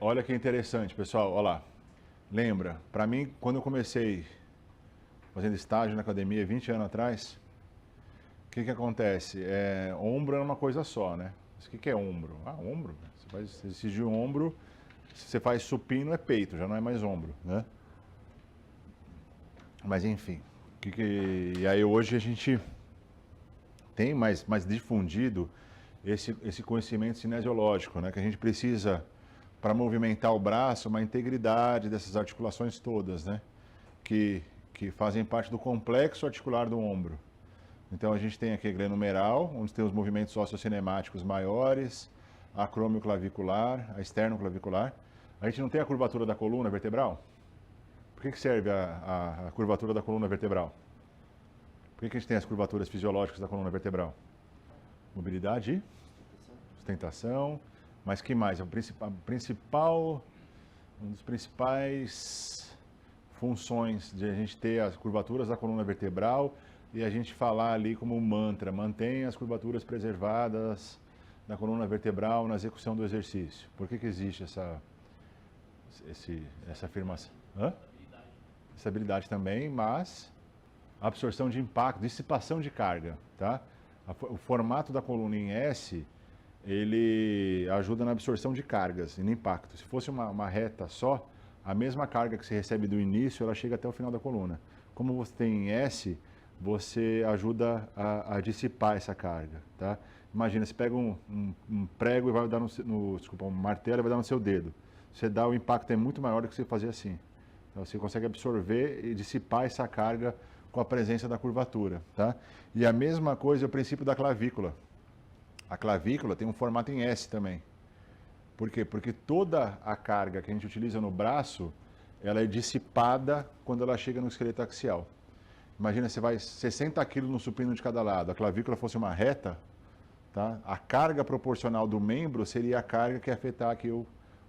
Olha que interessante, pessoal. Olha lá. Lembra, para mim, quando eu comecei fazendo estágio na academia 20 anos atrás, o que acontece? Ombro era uma coisa só, né? Mas o que é ombro? Ah, ombro. Você faz exercício de ombro, se você faz supino é peito, já não é mais ombro, né? Mas enfim. E aí hoje a gente tem mais difundido esse conhecimento cinesiológico, né? Que a gente precisa, para movimentar o braço, uma integridade dessas articulações todas, né? Que fazem parte do complexo articular do ombro. Então a gente tem aqui a glenohumeral, onde tem os movimentos osteocinemáticos maiores, a acromioclavicular, a esternoclavicular. A gente não tem a curvatura da coluna vertebral? Por que serve a curvatura da coluna vertebral? Por que a gente tem as curvaturas fisiológicas da coluna vertebral? Mobilidade e sustentação. Mas que mais? Uma das principais funções de a gente ter as curvaturas da coluna vertebral e a gente falar ali como um mantra, mantenha as curvaturas preservadas da coluna vertebral na execução do exercício. Por que existe essa afirmação? Hã? Estabilidade também, mas absorção de impacto, dissipação de carga, tá? O formato da coluna em S, ele ajuda na absorção de cargas e no impacto. Se fosse uma reta só, a mesma carga que você recebe do início, ela chega até o final da coluna. Como você tem em S, você ajuda a dissipar essa carga, tá? Imagina, você pega um prego e vai dar desculpa, um martelo e vai dar no seu dedo. Você dá, o impacto é muito maior do que você fazer assim. Então, você consegue absorver e dissipar essa carga com a presença da curvatura, tá? E a mesma coisa é o princípio da clavícula. A clavícula tem um formato em S também. Por quê? Porque toda a carga que a gente utiliza no braço, ela é dissipada quando ela chega no esqueleto axial. Imagina, você vai 60 kg no supino de cada lado, a clavícula fosse uma reta, tá? A carga proporcional do membro seria a carga que ia afetar aqui o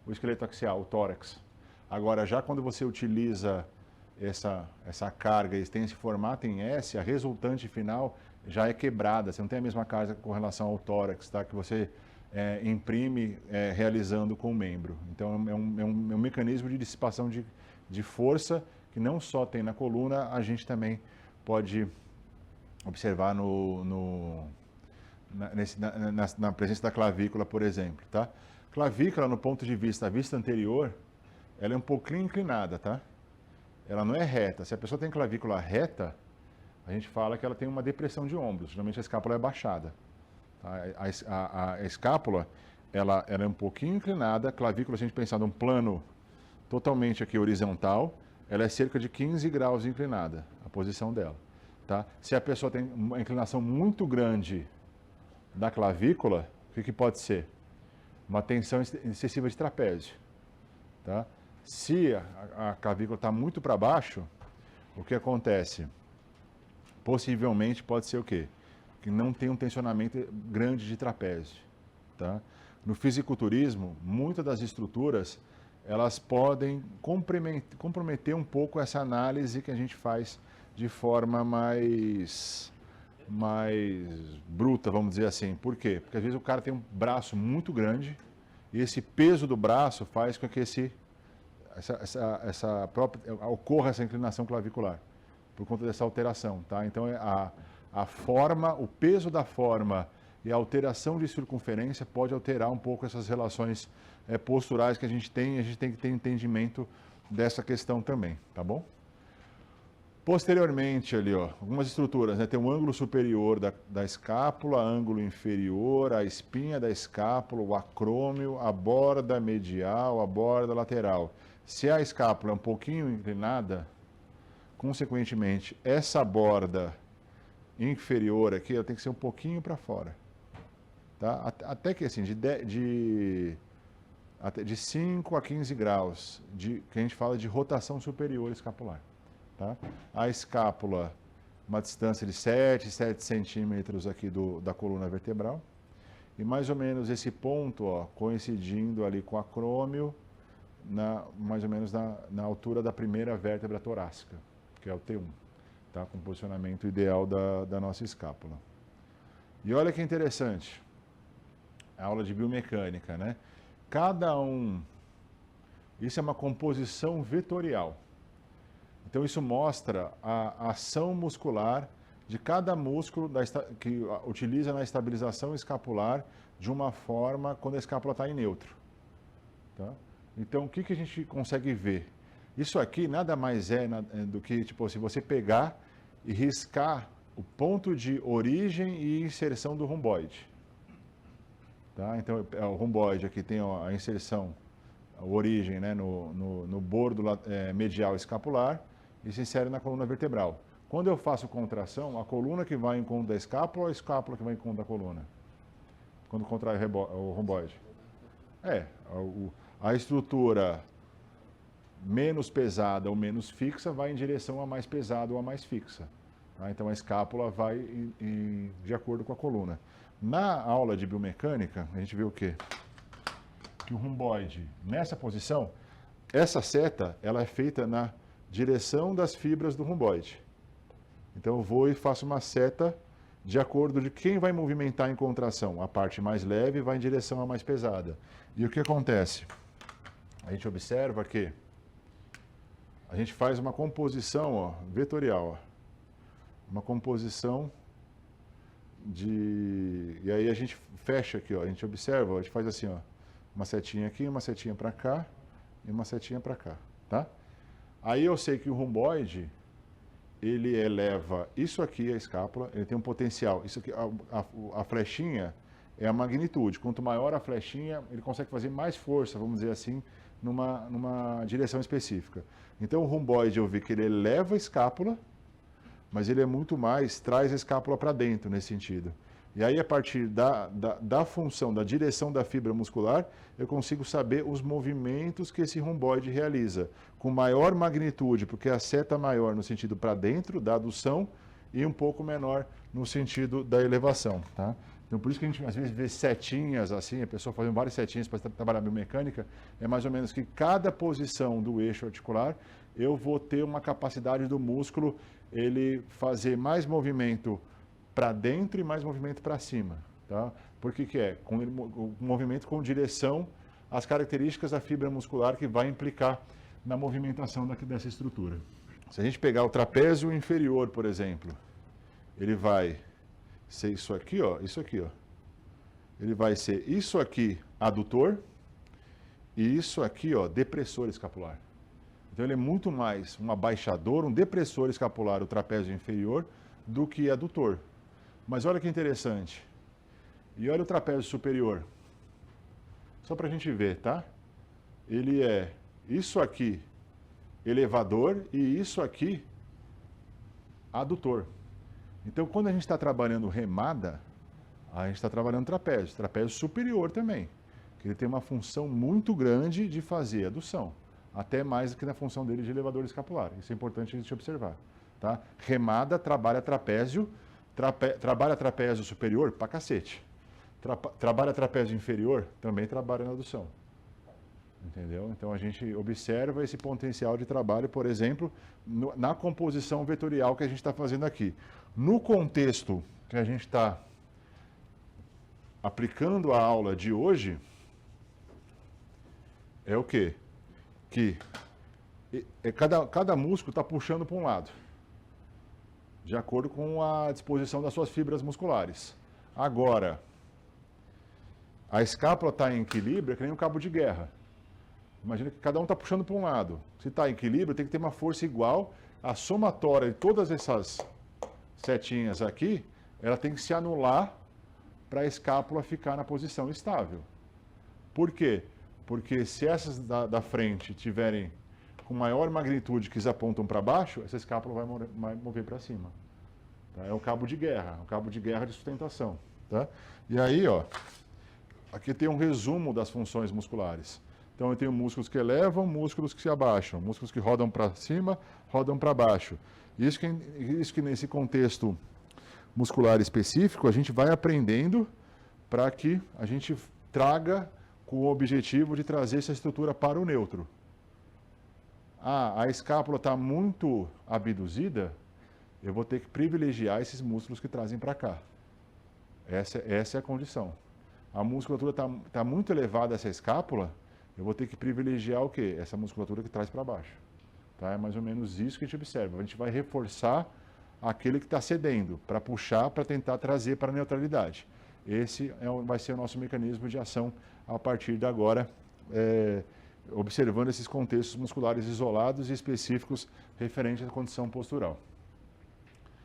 esqueleto axial, o tórax. Agora, já quando você utiliza essa carga e tem esse formato em S, a resultante final já é quebrada, você não tem a mesma carga com relação ao tórax, tá? Que você imprime realizando com o membro. Então é um mecanismo de dissipação de força que não só tem na coluna, a gente também pode observar na presença da clavícula, por exemplo, tá? Clavícula, no ponto de vista, a vista anterior, ela é um pouquinho inclinada, tá? Ela não é reta. Se a pessoa tem clavícula reta, a gente fala que ela tem uma depressão de ombros. Geralmente a escápula é baixada. Tá? A escápula, ela é um pouquinho inclinada. A clavícula, se a gente pensar num plano totalmente aqui horizontal, ela é cerca de 15 graus inclinada, a posição dela. Tá? Se a pessoa tem uma inclinação muito grande da clavícula, o que pode ser? Uma tensão excessiva de trapézio. Tá? Se a clavícula está muito para baixo, o que acontece? Possivelmente pode ser o quê? Que não tem um tensionamento grande de trapézio. Tá? No fisiculturismo, muitas das estruturas elas podem comprometer um pouco essa análise que a gente faz de forma mais bruta, vamos dizer assim. Por quê? Porque às vezes o cara tem um braço muito grande e esse peso do braço faz com que ocorra essa inclinação clavicular por conta dessa alteração, tá? Então a forma, o peso da forma e a alteração de circunferência pode alterar um pouco essas relações posturais que a gente tem que ter entendimento dessa questão também, tá bom? Posteriormente ali, ó, algumas estruturas, né? Tem um ângulo superior da escápula, ângulo inferior, a espinha da escápula, o acrômio, a borda medial, a borda lateral. Se a escápula é um pouquinho inclinada, consequentemente, essa borda inferior aqui, ela tem que ser um pouquinho para fora. Tá? Até que assim, de 5 a 15 graus, que a gente fala de rotação superior escapular. Tá? A escápula, uma distância de 7 centímetros aqui da coluna vertebral. E mais ou menos esse ponto, ó, coincidindo ali com o acrômio, mais ou menos na altura da primeira vértebra torácica, que é o T1, tá? Com o posicionamento ideal da nossa escápula. E olha que interessante, a aula de biomecânica, né? Cada um Isso é uma composição vetorial. Então isso mostra a ação muscular de cada músculo que utiliza na estabilização escapular de uma forma quando a escápula está em neutro. Tá? Então o que a gente consegue ver? Isso aqui nada mais é do que tipo, se você pegar e riscar o ponto de origem e inserção do romboide. Tá? Então o romboide aqui tem a inserção, a origem, né, no bordo medial escapular e se insere na coluna vertebral. Quando eu faço contração, a coluna que vai em encontro da escápula ou a escápula que vai em encontro da coluna? Quando contrai o romboide. A estrutura menos pesada ou menos fixa vai em direção a mais pesada ou a mais fixa. Tá? Então a escápula vai de acordo com a coluna. Na aula de biomecânica, a gente vê o quê? Que o romboide, nessa posição, essa seta ela é feita na direção das fibras do romboide. Então eu vou e faço uma seta de acordo de quem vai movimentar em contração. A parte mais leve vai em direção à mais pesada. E o que acontece? A gente observa que a gente faz uma composição vetorial. Uma composição de... E aí a gente fecha aqui, a gente observa, a gente faz assim, uma setinha aqui, uma setinha para cá e uma setinha para cá, tá? Aí eu sei que o romboide, ele eleva isso aqui, a escápula, ele tem um potencial. Isso aqui, a flechinha é a magnitude. Quanto maior a flechinha, ele consegue fazer mais força, vamos dizer assim, numa direção específica. Então o romboide, eu vi que ele eleva a escápula, mas ele é muito mais, traz a escápula para dentro nesse sentido. E aí, a partir da função, da direção da fibra muscular, eu consigo saber os movimentos que esse romboide realiza, com maior magnitude, porque a seta maior no sentido para dentro, da adução, e um pouco menor no sentido da elevação. Tá? Então, por isso que a gente, às vezes, vê setinhas assim, a pessoa fazendo várias setinhas para trabalhar biomecânica, é mais ou menos que cada posição do eixo articular, eu vou ter uma capacidade do músculo, ele fazer mais movimento para dentro e mais movimento para cima. Tá? Por que é? O movimento com direção às características da fibra muscular que vai implicar na movimentação dessa estrutura. Se a gente pegar o trapézio inferior, por exemplo, ele vai ser isso aqui, ó. Ele vai ser isso aqui, adutor, e isso aqui, ó, depressor escapular. Então ele é muito mais um abaixador, um depressor escapular, o trapézio inferior, do que adutor. Mas olha que interessante. E olha o trapézio superior. Só para a gente ver, tá? Ele é isso aqui, elevador, e isso aqui, adutor. Então, quando a gente está trabalhando remada, a gente está trabalhando trapézio superior também, que ele tem uma função muito grande de fazer adução, até mais do que na função dele de elevador escapular. Isso é importante a gente observar. Tá? Remada trabalha trapézio superior pra cacete. Trabalha trapézio inferior, também trabalha na adução. Entendeu? Então a gente observa esse potencial de trabalho, por exemplo, na composição vetorial que a gente está fazendo aqui. No contexto que a gente está aplicando a aula de hoje, é o quê? Que cada músculo está puxando para um lado, de acordo com a disposição das suas fibras musculares. Agora, a escápula está em equilíbrio, é que nem um cabo de guerra. Imagina que cada um está puxando para um lado. Se está em equilíbrio, tem que ter uma força igual. A somatória de todas essas setinhas aqui, ela tem que se anular para a escápula ficar na posição estável. Por quê? Porque se essas da frente tiverem com maior magnitude que eles apontam para baixo, essa escápula vai mover para cima. Tá? É o cabo de guerra de sustentação. Tá? E aí, ó, aqui tem um resumo das funções musculares. Então eu tenho músculos que elevam, músculos que se abaixam, músculos que rodam para cima, rodam para baixo. Isso que nesse contexto muscular específico a gente vai aprendendo para que a gente traga com o objetivo de trazer essa estrutura para o neutro. A escápula está muito abduzida, eu vou ter que privilegiar esses músculos que trazem para cá. Essa é a condição. A musculatura está muito elevada, essa escápula, eu vou ter que privilegiar o quê? Essa musculatura que traz para baixo. Tá? É mais ou menos isso que a gente observa. A gente vai reforçar aquele que está cedendo, para puxar, para tentar trazer para a neutralidade. Esse vai ser o nosso mecanismo de ação a partir de agora, observando esses contextos musculares isolados e específicos referentes à condição postural.